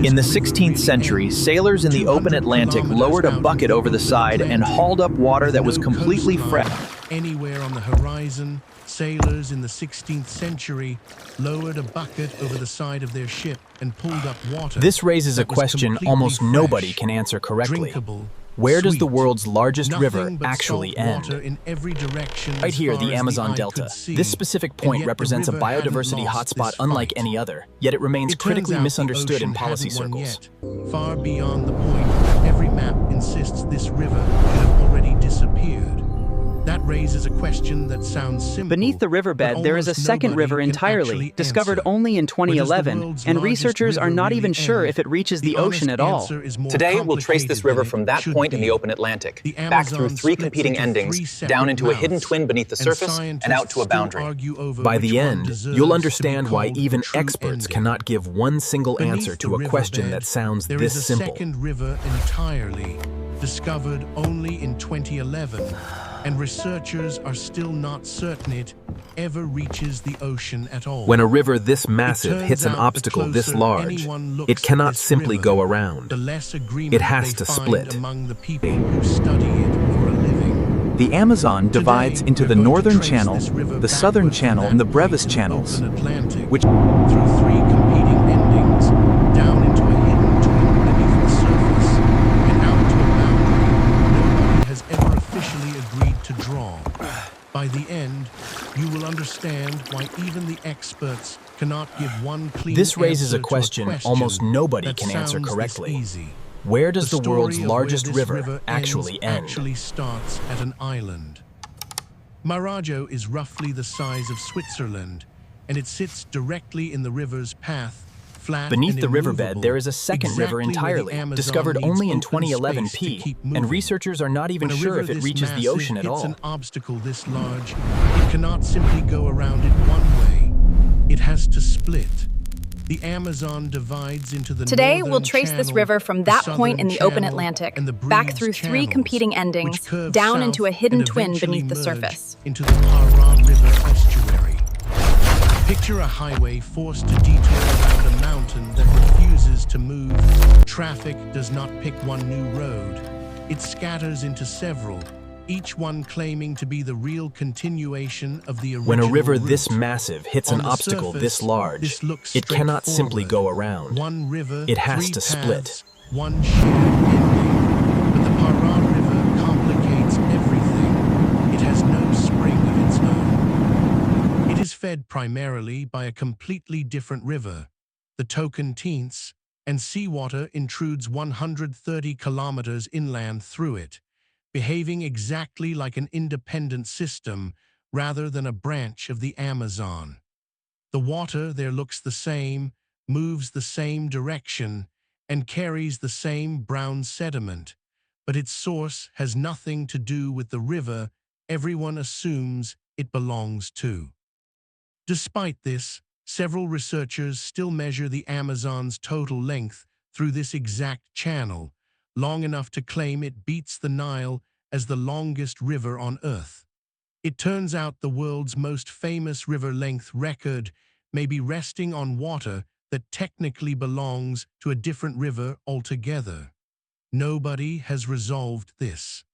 In the 16th century, sailors in the open Atlantic lowered a bucket over the side and hauled up water that was completely fresh. Anywhere on the horizon, sailors in the 16th century lowered a bucket over the side of their ship and pulled up water. This raises a question almost nobody can answer correctly. Where does the world's largest river actually end? Right here, the Amazon Delta. This specific point represents a biodiversity hotspot unlike any other, yet it remains critically misunderstood in policy circles. Far beyond the point, every map insists this river could have already disappeared. That raises a question that sounds simple. Beneath the riverbed, there is a second river entirely, discovered only in 2011, and researchers are not even sure if it reaches the ocean at all. Today, we'll trace this river from that point in the open Atlantic, back through three competing endings, down into a hidden twin beneath the surface, and out to a boundary. By the end, you'll understand why even experts cannot give one single answer to a question that sounds this simple. There is a second river entirely, discovered only in 2011. And researchers are still not certain it ever reaches the ocean at all. When a river this massive hits an obstacle this large, it cannot simply go around. It has to split. Among the people who study it for a living. The Amazon divides into the Northern Channel, the Southern Channel, and the Brevis Channels, which through three competing endings, down into a hidden twin beneath the surface, and out to a boundary nobody has ever officially agreed to draw. By the end, you will understand why even the experts cannot give one clean This raises answer a question to almost nobody that can answer sounds correctly. this easy. Where does the story world's of where largest this river actually end? actually starts at an island. Marajo is roughly the size of Switzerland, and it sits directly in the river's path. Beneath the riverbed, there is a second river entirely, discovered only in 2011 and researchers are not even sure if it reaches the ocean at all. An obstacle this large, it cannot simply go around it one way. It has to split. The Amazon divides into the Today, Northern we'll trace this Channel, river from the that Southern point in the open Channel, Atlantic, and the back Brevis through three Channels, competing endings, which curve down south into a hidden and twin eventually beneath the merge surface. into the Para River estuary. Picture a highway forced to detour around a mountain that refuses to move. Traffic does not pick one new road. It scatters into several, each one claiming to be the real continuation of the original When a river route. this massive hits an On the obstacle surface, this large, this looks it cannot simply go straightforward. around. One river, It has three to paths, split. one shared ending. But the Para River complicates everything. It has no spring of its own. It is fed primarily by a completely different river, the Tocantins, and seawater intrudes 130 kilometers inland through it, behaving exactly like an independent system rather than a branch of the Amazon. The water there looks the same, moves the same direction, and carries the same brown sediment, but its source has nothing to do with the river everyone assumes it belongs to. Despite this, several researchers still measure the Amazon's total length through this exact channel, long enough to claim it beats the Nile as the longest river on Earth. It turns out the world's most famous river length record may be resting on water that technically belongs to a different river altogether. Nobody has resolved this.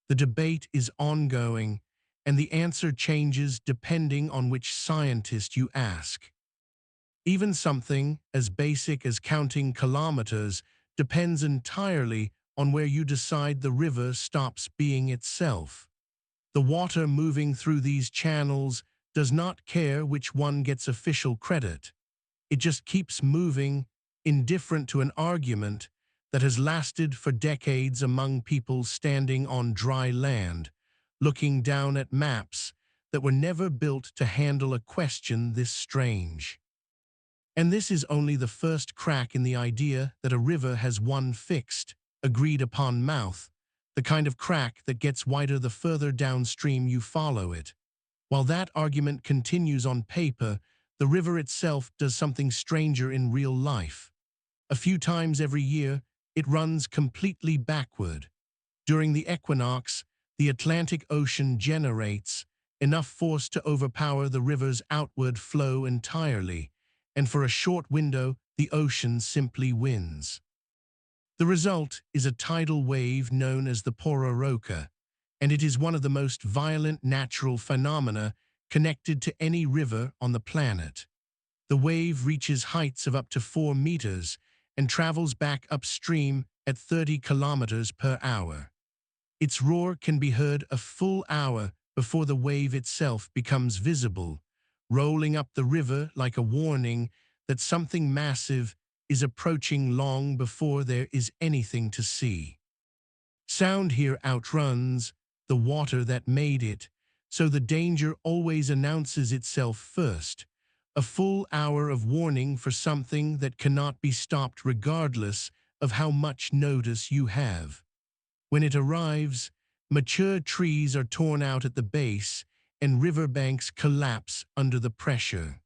The debate is ongoing, and the answer changes depending on which scientist you ask. Even something as basic as counting kilometers depends entirely on where you decide the river stops being itself. The water moving through these channels does not care which one gets official credit. It just keeps moving, indifferent to an argument that has lasted for decades among people standing on dry land, looking down at maps that were never built to handle a question this strange. And this is only the first crack in the idea that a river has one fixed, agreed-upon mouth, the kind of crack that gets wider the further downstream you follow it. While that argument continues on paper, the river itself does something stranger in real life. A few times every year, it runs completely backward. During the equinox, the Atlantic Ocean generates enough force to overpower the river's outward flow entirely, and for a short window, the ocean simply wins. The result is a tidal wave known as the pororoca, and it is one of the most violent natural phenomena connected to any river on the planet. The wave reaches heights of up to 4 meters and travels back upstream at 30 kilometers per hour. Its roar can be heard a full hour before the wave itself becomes visible, rolling up the river like a warning that something massive is approaching long before there is anything to see. Sound here outruns the water that made it, so the danger always announces itself first, a full hour of warning for something that cannot be stopped regardless of how much notice you have. When it arrives, mature trees are torn out at the base and riverbanks collapse under the pressure.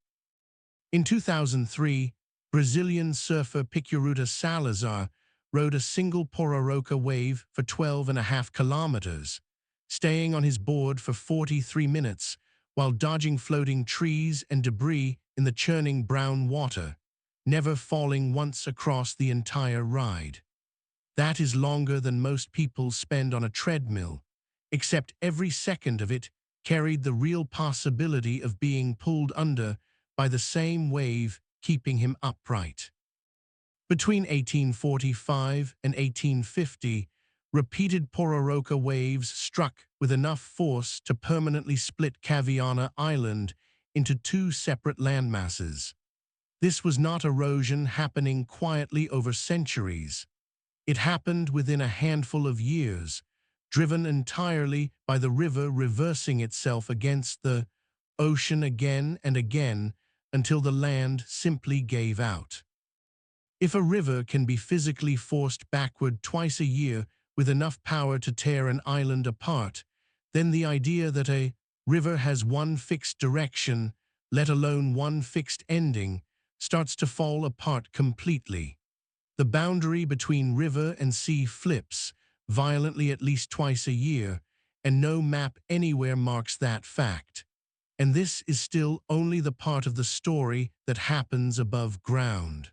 In 2003, Brazilian surfer Piqueruta Salazar rode a single pororoca wave for 12.5 kilometers, staying on his board for 43 minutes while dodging floating trees and debris in the churning brown water, never falling once across the entire ride. That is longer than most people spend on a treadmill, except every second of it carried the real possibility of being pulled under by the same wave keeping him upright. Between 1845 and 1850, repeated pororoca waves struck with enough force to permanently split Caviana Island into 2 separate landmasses. This was not erosion happening quietly over centuries. It happened within a handful of years, driven entirely by the river reversing itself against the ocean again and again until the land simply gave out. If a river can be physically forced backward twice a year with enough power to tear an island apart, then the idea that a river has one fixed direction, let alone one fixed ending, starts to fall apart completely. The boundary between river and sea flips violently at least twice a year, and no map anywhere marks that fact. And this is still only the part of the story that happens above ground.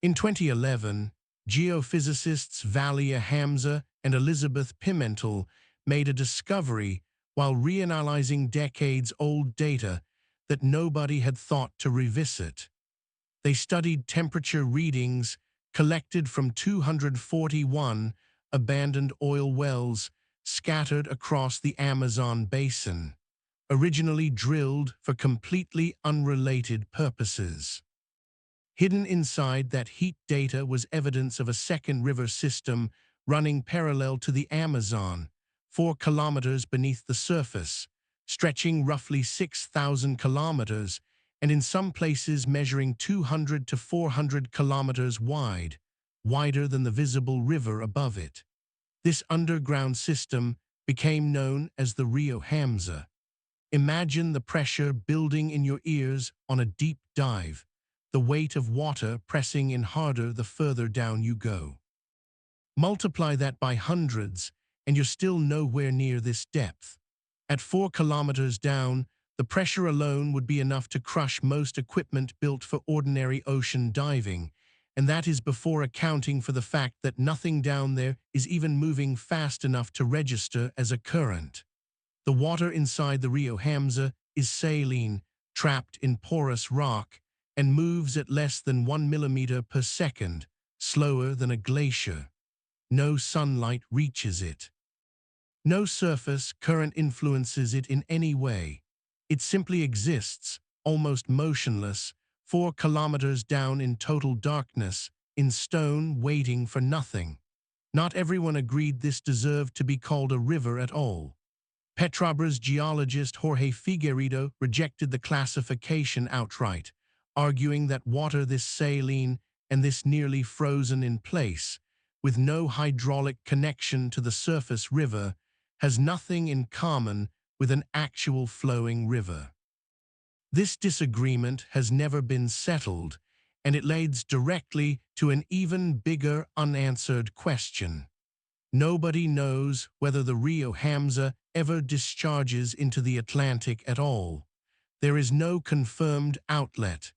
In 2011, geophysicists Valia Hamza and Elizabeth Pimentel made a discovery while reanalyzing decades-old data that nobody had thought to revisit. They studied temperature readings collected from 241 abandoned oil wells scattered across the Amazon basin, originally drilled for completely unrelated purposes. Hidden inside that heat data was evidence of a second river system running parallel to the Amazon, 4 kilometers beneath the surface, stretching roughly 6,000 kilometers, and in some places measuring 200 to 400 kilometers wide, wider than the visible river above it. This underground system became known as the Rio Hamza. Imagine the pressure building in your ears on a deep dive, the weight of water pressing in harder the further down you go. Multiply that by hundreds, and you're still nowhere near this depth. At 4 kilometers down, the pressure alone would be enough to crush most equipment built for ordinary ocean diving, and that is before accounting for the fact that nothing down there is even moving fast enough to register as a current. The water inside the Rio Hamza is saline, trapped in porous rock, and moves at less than 1 millimeter per second, slower than a glacier. No sunlight reaches it. No surface current influences it in any way. It simply exists, almost motionless, 4 kilometers down in total darkness, in stone, waiting for nothing. Not everyone agreed this deserved to be called a river at all. Petrobra's geologist Jorge Figueiredo rejected the classification outright, arguing that water this saline and this nearly frozen in place, with no hydraulic connection to the surface river, has nothing in common with an actual flowing river. This disagreement has never been settled, and it leads directly to an even bigger unanswered question. Nobody knows whether the Rio Hamza ever discharges into the Atlantic at all. There is no confirmed outlet.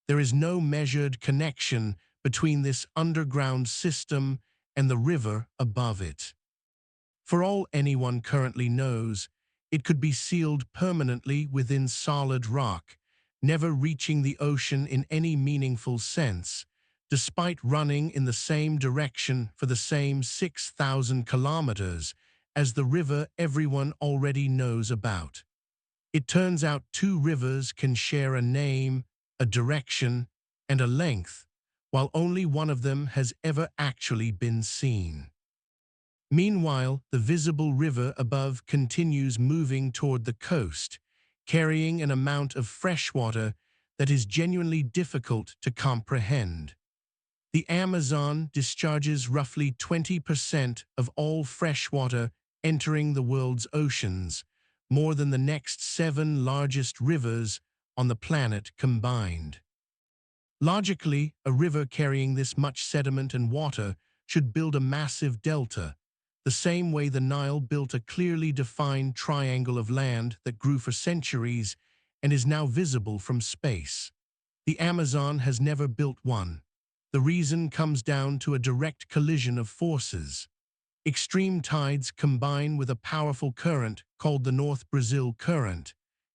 There is no measured connection between this underground system and the river above it. For all anyone currently knows, it could be sealed permanently within solid rock, never reaching the ocean in any meaningful sense, despite running in the same direction for the same 6,000 kilometers as the river everyone already knows about. It turns out two rivers can share a name, a direction, and a length, while only one of them has ever actually been seen. Meanwhile, the visible river above continues moving toward the coast, carrying an amount of fresh water that is genuinely difficult to comprehend. The Amazon discharges roughly 20% of all fresh water entering the world's oceans, more than the next 7 largest rivers on the planet combined. Logically, a river carrying this much sediment and water should build a massive delta, the same way the Nile built a clearly defined triangle of land that grew for centuries and is now visible from space. The Amazon has never built one. The reason comes down to a direct collision of forces. Extreme tides combine with a powerful current called the North Brazil Current,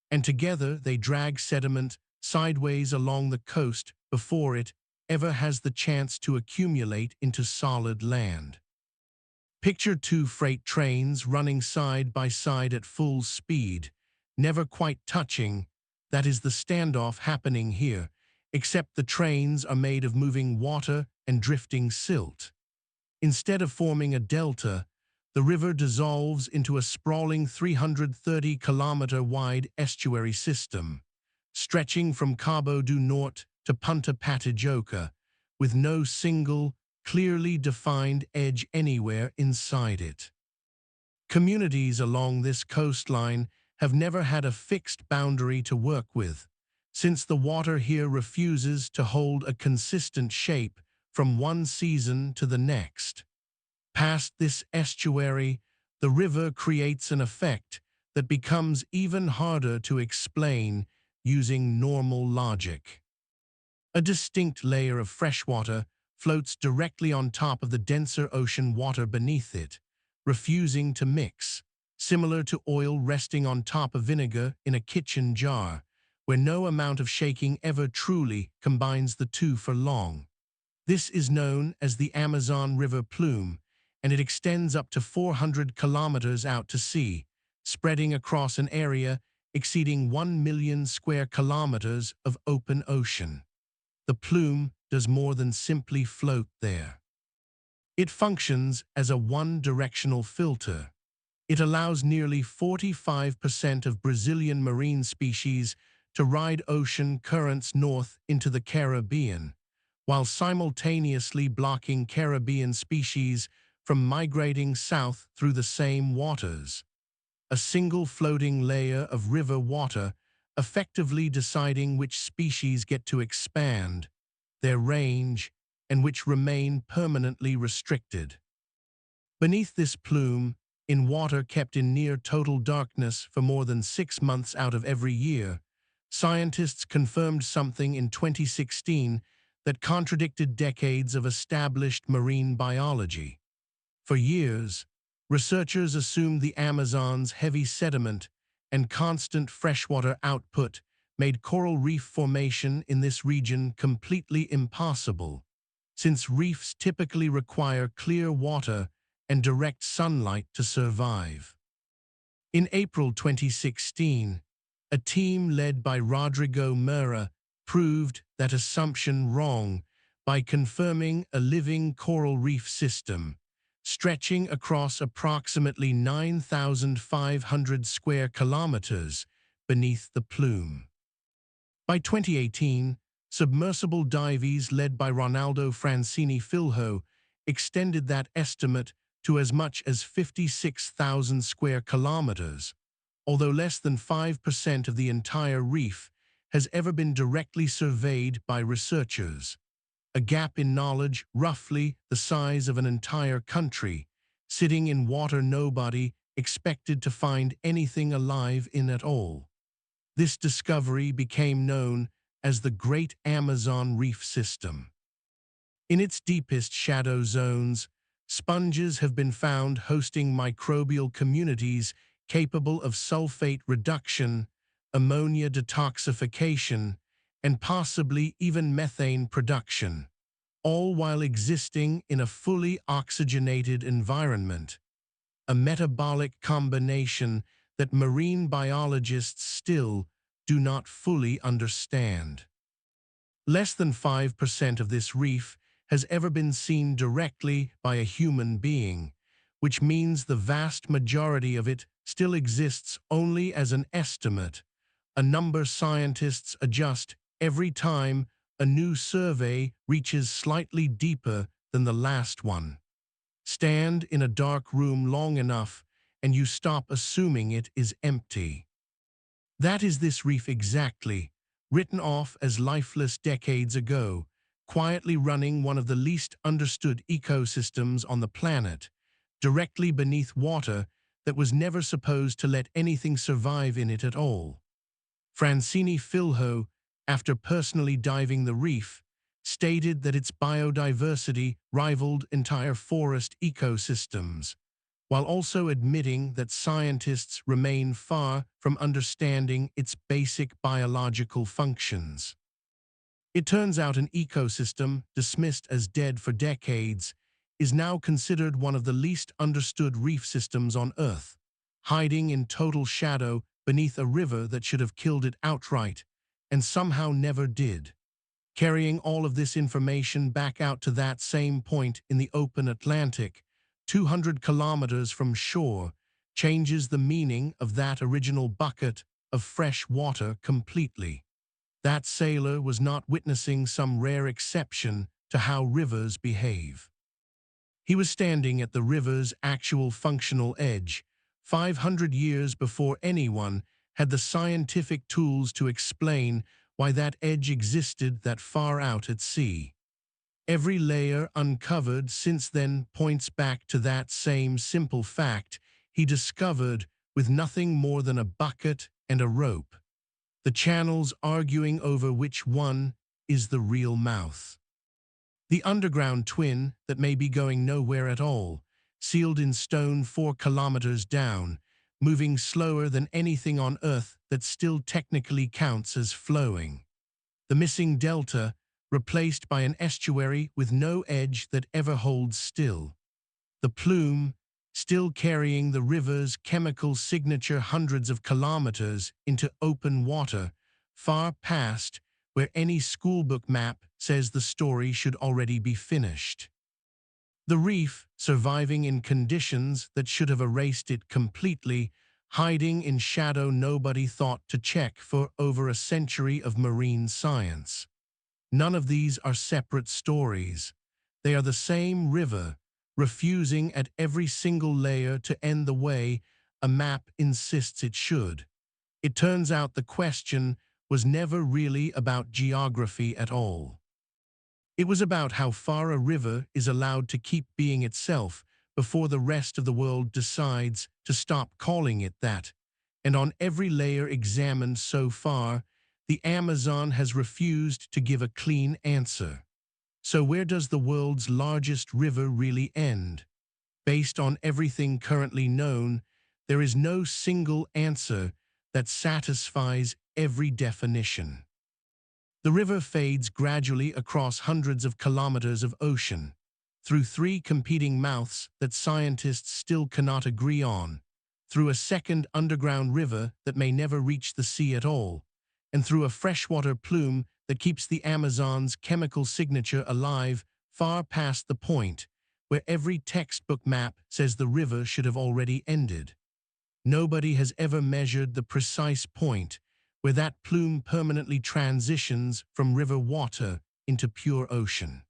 and together they drag sediment sideways along the coast before it ever has the chance to accumulate into solid land. Picture two freight trains running side by side at full speed, never quite touching. That is the standoff happening here, except the trains are made of moving water and drifting silt. Instead of forming a delta, the river dissolves into a sprawling 330-kilometer-wide estuary system, stretching from Cabo do Norte to Punta Patijoca, with no single, clearly defined edge anywhere inside it. Communities along this coastline have never had a fixed boundary to work with, since the water here refuses to hold a consistent shape from one season to the next. Past this estuary, the river creates an effect that becomes even harder to explain using normal logic. A distinct layer of freshwater floats directly on top of the denser ocean water beneath it, refusing to mix, similar to oil resting on top of vinegar in a kitchen jar, where no amount of shaking ever truly combines the two for long. This is known as the Amazon River plume, and it extends up to 400 kilometers out to sea, spreading across an area exceeding 1 million square kilometers of open ocean. The plume does more than simply float there. It functions as a one-directional filter. It allows nearly 45% of Brazilian marine species to ride ocean currents north into the Caribbean, while simultaneously blocking Caribbean species from migrating south through the same waters. A single floating layer of river water effectively deciding which species get to expand, their range, and which remain permanently restricted. Beneath this plume, in water kept in near total darkness for more than 6 months out of every year, scientists confirmed something in 2016 that contradicted decades of established marine biology. For years, researchers assumed the Amazon's heavy sediment and constant freshwater output made coral reef formation in this region completely impossible, since reefs typically require clear water and direct sunlight to survive. In April 2016, a team led by Rodrigo Meira proved that assumption wrong by confirming a living coral reef system, stretching across approximately 9,500 square kilometers beneath the plume. By 2018, submersible dives led by Ronaldo Francini Filho extended that estimate to as much as 56,000 square kilometers, although less than 5% of the entire reef has ever been directly surveyed by researchers. A gap in knowledge roughly the size of an entire country, sitting in water nobody expected to find anything alive in at all. This discovery became known as the Great Amazon Reef System. In its deepest shadow zones, sponges have been found hosting microbial communities capable of sulfate reduction, ammonia detoxification, and possibly even methane production, all while existing in a fully oxygenated environment, a metabolic combination that marine biologists still do not fully understand. Less than 5% of this reef has ever been seen directly by a human being, which means the vast majority of it still exists only as an estimate, a number scientists adjust every time a new survey reaches slightly deeper than the last one. Stand in a dark room long enough and you stop assuming it is empty. That is this reef exactly, written off as lifeless decades ago, quietly running one of the least understood ecosystems on the planet, directly beneath water that was never supposed to let anything survive in it at all. Francine Filho, after personally diving the reef, stated that its biodiversity rivaled entire forest ecosystems, while also admitting that scientists remain far from understanding its basic biological functions. It turns out an ecosystem dismissed as dead for decades is now considered one of the least understood reef systems on Earth, hiding in total shadow beneath a river that should have killed it outright, and somehow never did. Carrying all of this information back out to that same point in the open Atlantic, 200 kilometers from shore, changes the meaning of that original bucket of fresh water completely. That sailor was not witnessing some rare exception to how rivers behave. He was standing at the river's actual functional edge, 500 years before anyone had the scientific tools to explain why that edge existed that far out at sea. Every layer uncovered since then points back to that same simple fact he discovered with nothing more than a bucket and a rope, the channels arguing over which one is the real mouth. The underground twin that may be going nowhere at all, sealed in stone 4 kilometers down, moving slower than anything on Earth that still technically counts as flowing. The missing delta, replaced by an estuary with no edge that ever holds still. The plume, still carrying the river's chemical signature hundreds of kilometers into open water, far past where any schoolbook map says the story should already be finished. The reef, surviving in conditions that should have erased it completely, hiding in shadow nobody thought to check for over a century of marine science. None of these are separate stories. They are the same river, refusing at every single layer to end the way a map insists it should. It turns out the question was never really about geography at all. It was about how far a river is allowed to keep being itself before the rest of the world decides to stop calling it that. And on every layer examined so far, the Amazon has refused to give a clean answer. So where does the world's largest river really end? Based on everything currently known, there is no single answer that satisfies every definition. The river fades gradually across hundreds of kilometers of ocean, through 3 competing mouths that scientists still cannot agree on, through a second underground river that may never reach the sea at all, and through a freshwater plume that keeps the Amazon's chemical signature alive far past the point where every textbook map says the river should have already ended. Nobody has ever measured the precise point where that plume permanently transitions from river water into pure ocean.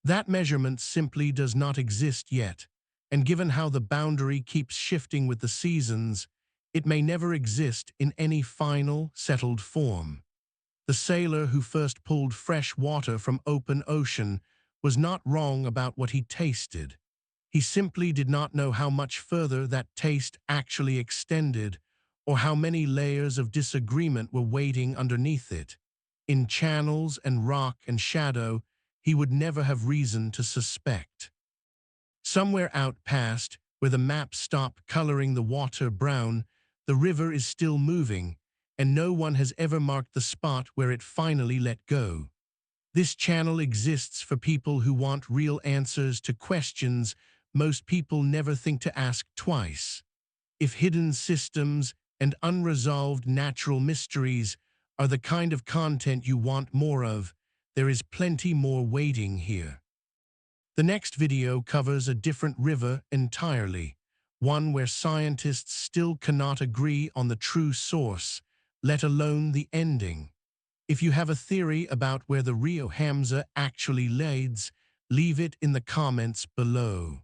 That measurement simply does not exist yet, and given how the boundary keeps shifting with the seasons, it may never exist in any final, settled form. The sailor who first pulled fresh water from open ocean was not wrong about what he tasted. He simply did not know how much further that taste actually extended, or how many layers of disagreement were waiting underneath it. in channels and rock and shadow he would never have reason to suspect. Somewhere out past, where the maps stop coloring the water brown, the river is still moving, and no one has ever marked the spot where it finally let go. This channel exists for people who want real answers to questions most people never think to ask twice. If hidden systems and unresolved natural mysteries are the kind of content you want more of, there is plenty more waiting here. The next video covers a different river entirely, one where scientists still cannot agree on the true source, let alone the ending. If you have a theory about where the Rio Hamza actually leads, leave it in the comments below.